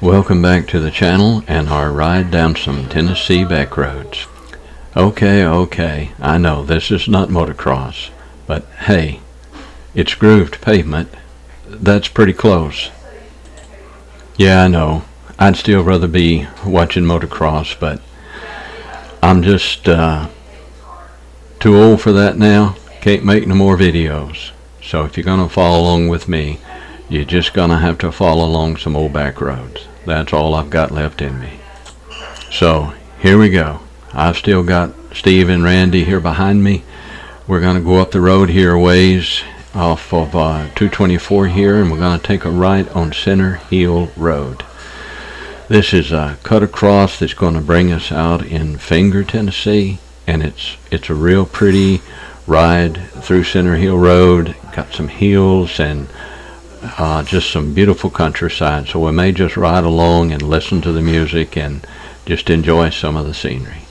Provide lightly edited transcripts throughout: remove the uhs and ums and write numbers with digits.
Welcome back to the channel and our ride down some Tennessee back roads. Okay, I know this is not motocross, but hey, it's grooved pavement. That's pretty close. Yeah, I know. I'd still rather be watching motocross, but I'm just too old for that now. Can't make no more videos. So if you're gonna follow along with me, you're just gonna have to follow along some old back roads. That's all I've got left in me. So here we go. I've still got Steve and Randy here behind me. We're gonna go up the road here a ways off of 224 here, and we're gonna take a right on Center Hill Road. This is a cut across that's going to bring us out in Finger, Tennessee, and it's a real pretty ride through Center Hill Road. Got some hills and just some beautiful countryside, so we may just ride along and listen to the music and just enjoy some of the scenery.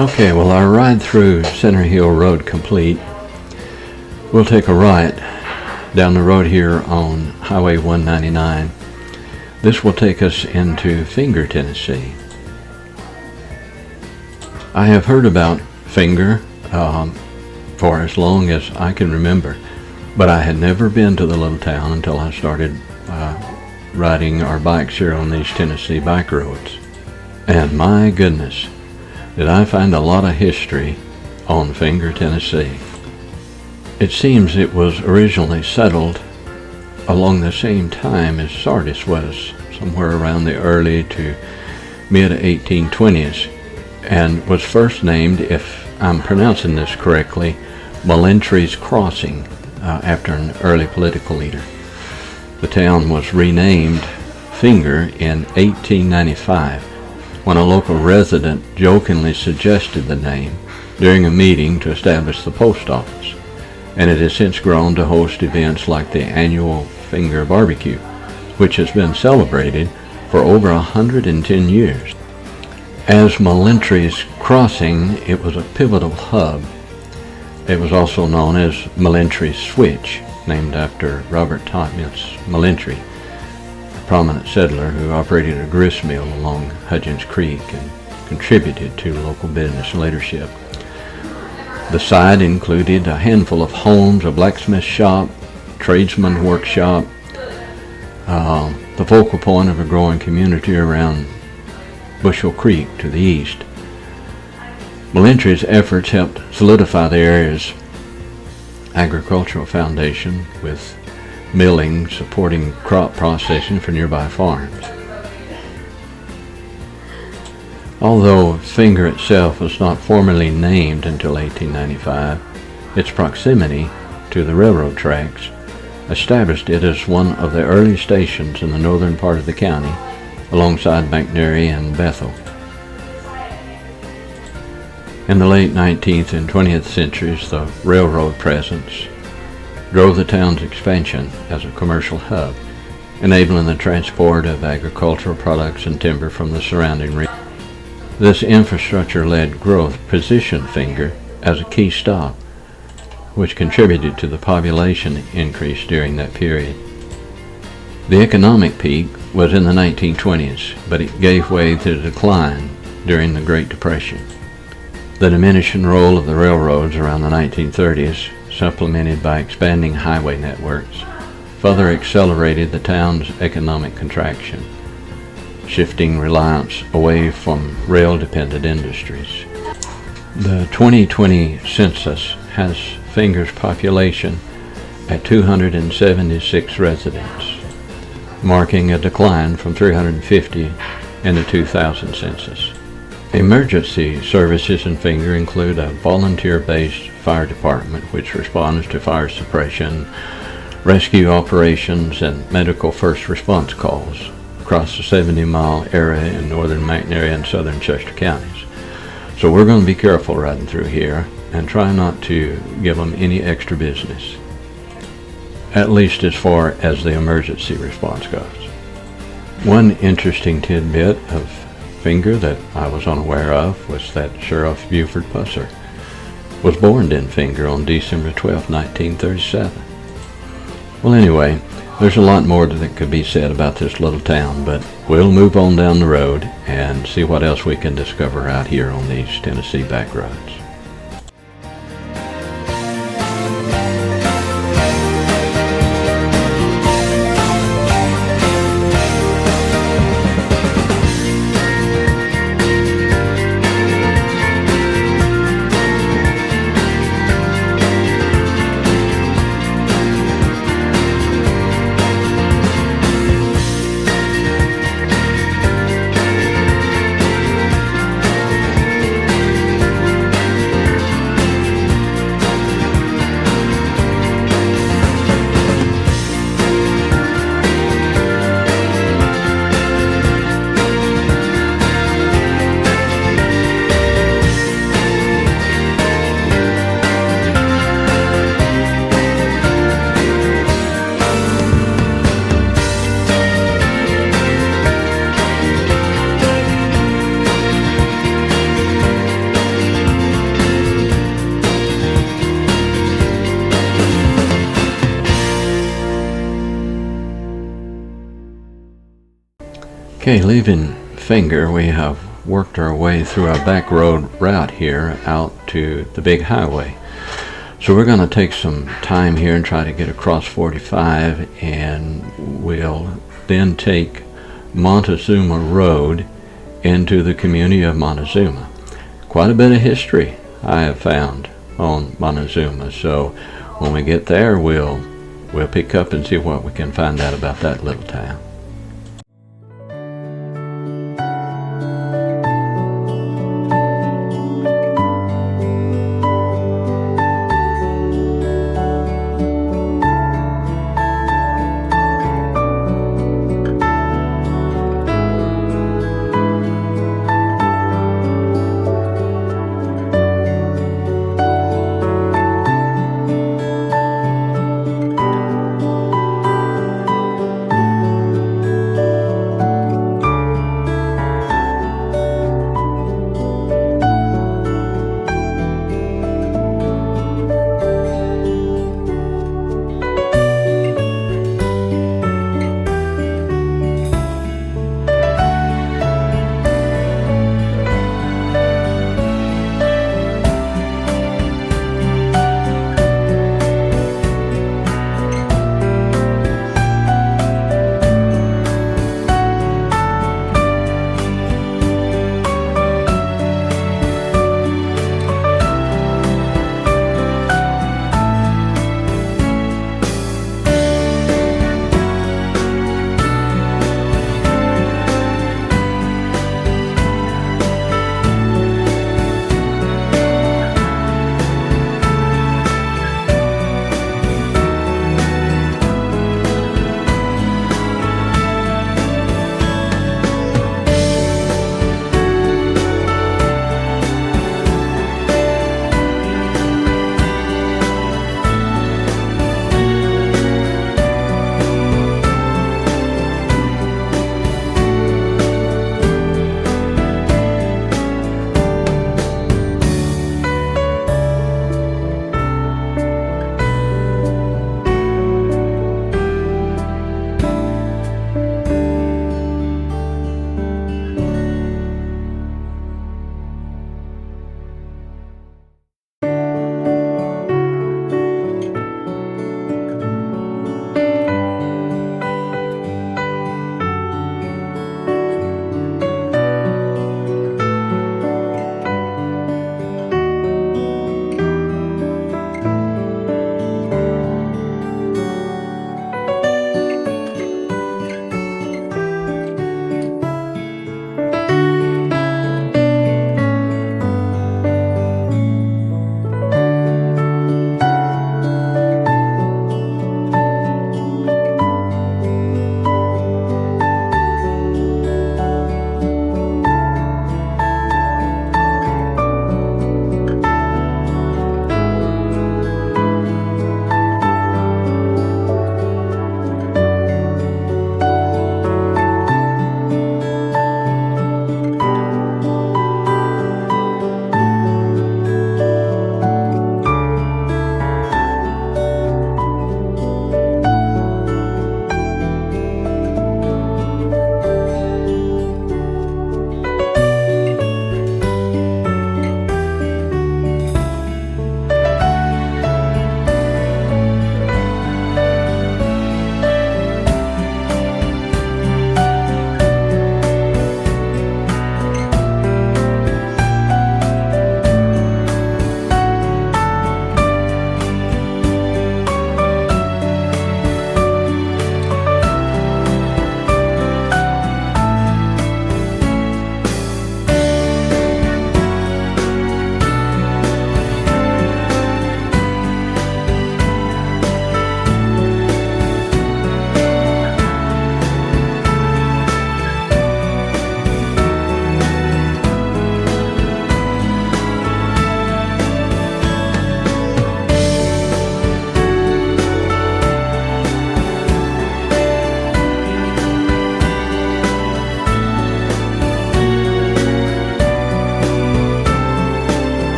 Okay, well, our ride through Center Hill Road complete, we'll take a right down the road here on Highway 199. This will take us into Finger, Tennessee. I have heard about Finger for as long as I can remember, but I had never been to the little town until I started riding our bikes here on these Tennessee bike roads. And my goodness, did I find a lot of history on Finger, Tennessee. It seems it was originally settled along the same time as Sardis was, somewhere around the early to mid-1820s, and was first named, if I'm pronouncing this correctly, Malentry's Crossing, after an early political leader. The town was renamed Finger in 1895 when a local resident jokingly suggested the name during a meeting to establish the post office, and it has since grown to host events like the annual Finger Barbecue, which has been celebrated for over 110 years. As Malentry's Crossing, it was a pivotal hub. It was also known as Malentry's Switch, named after Robert Thomas Malentry, a prominent settler who operated a grist mill along Hudgens Creek and contributed to local business leadership. The site included a handful of homes, a blacksmith shop, tradesman workshop, the focal point of a growing community around Bushel Creek to the east. Malentry's efforts helped solidify the area's agricultural foundation, with milling supporting crop processing for nearby farms. Although Finger itself was not formally named until 1895, its proximity to the railroad tracks established it as one of the early stations in the northern part of the county, alongside McNairy and Bethel. In the late 19th and 20th centuries, the railroad presence drove the town's expansion as a commercial hub, enabling the transport of agricultural products and timber from the surrounding region. This infrastructure-led growth positioned Finger as a key stop, which contributed to the population increase during that period. The economic peak was in the 1920s, but it gave way to decline during the Great Depression. The diminishing role of the railroads around the 1930s, supplemented by expanding highway networks, further accelerated the town's economic contraction, shifting reliance away from rail-dependent industries. The 2020 census has Finger's population at 276 residents, marking a decline from 350 in the 2000 census. Emergency services in Finger include a volunteer-based fire department which responds to fire suppression, rescue operations, and medical first response calls across the 70-mile area in northern McNairy and southern Chester counties. So we're going to be careful riding through here and try not to give them any extra business, at least as far as the emergency response goes. One interesting tidbit of Finger that I was unaware of was that Sheriff Buford Pusser was born in Finger on December 12, 1937. Well, anyway, there's a lot more that could be said about this little town, but we'll move on down the road and see what else we can discover out here on these Tennessee back roads. Okay, leaving Finger, we have worked our way through a back road route here out to the big highway. So we're going to take some time here and try to get across 45, and we'll then take Montezuma Road into the community of Montezuma. Quite a bit of history I have found on Montezuma, so when we get there we'll pick up and see what we can find out about that little town.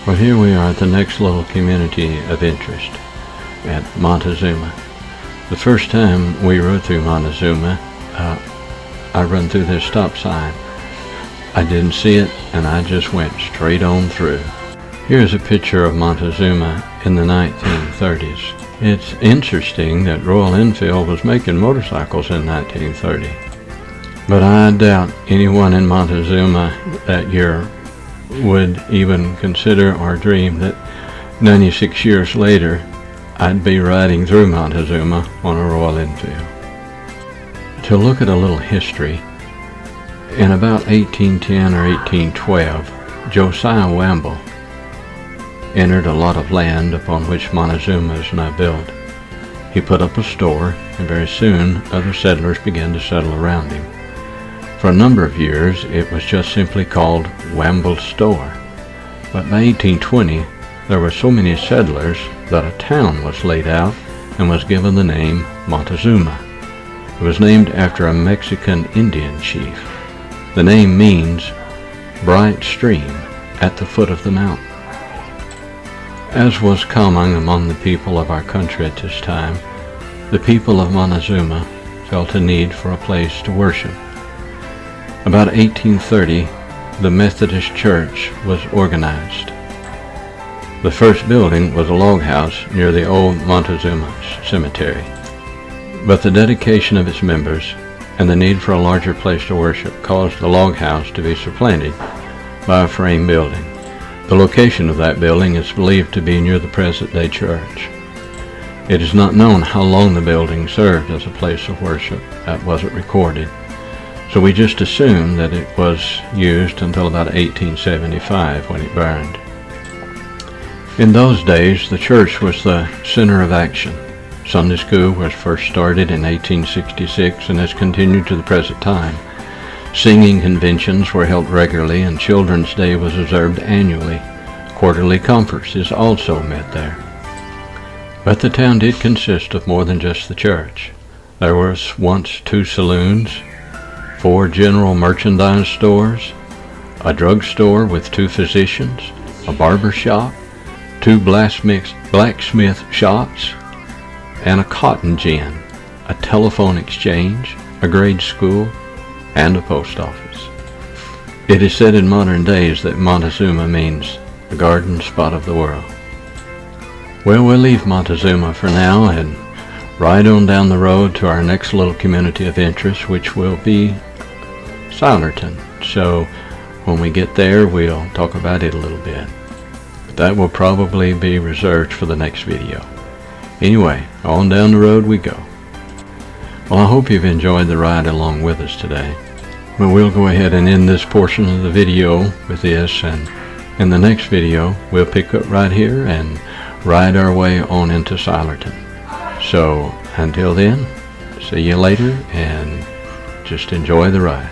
Well, here we are at the next little community of interest at Montezuma. The first time we rode through Montezuma, I run through this stop sign. I didn't see it, and I just went straight on through. Here's a picture of Montezuma in the 1930s. It's interesting that Royal Enfield was making motorcycles in 1930. But I doubt anyone in Montezuma that year would even consider or dream that 96 years later I'd be riding through Montezuma on a Royal Enfield. To look at a little history, in about 1810 or 1812, Josiah Wamble entered a lot of land upon which Montezuma is now built. He put up a store, and very soon other settlers began to settle around him. For a number of years, it was just simply called Wamble's Store. But by 1820, there were so many settlers that a town was laid out and was given the name Montezuma. It was named after a Mexican Indian chief. The name means bright stream at the foot of the mountain. As was common among the people of our country at this time, the people of Montezuma felt a need for a place to worship. About 1830, the Methodist Church was organized. The first building was a log house near the old Montezuma Cemetery. But the dedication of its members and the need for a larger place to worship caused the log house to be supplanted by a frame building. The location of that building is believed to be near the present-day church. It is not known how long the building served as a place of worship. That wasn't recorded. So we just assume that it was used until about 1875 when it burned. In those days, the church was the center of action. Sunday school was first started in 1866 and has continued to the present time. Singing conventions were held regularly, and Children's Day was observed annually. Quarterly conferences also met there. But the town did consist of more than just the church. There was once 2 saloons, 4 general merchandise stores, a drugstore with 2 physicians, a barber shop, 2 blacksmith shops, and a cotton gin, a telephone exchange, a grade school, and a post office. It is said in modern days that Montezuma means the garden spot of the world. Well, we'll leave Montezuma for now and ride on down the road to our next little community of interest, which will be Silerton. So when we get there, we'll talk about it a little bit. But that will probably be reserved for the next video. Anyway, on down the road we go. Well, I hope you've enjoyed the ride along with us today. But we'll go ahead and end this portion of the video with this, and in the next video we'll pick up right here and ride our way on into Silerton. So until then, see you later, and just enjoy the ride.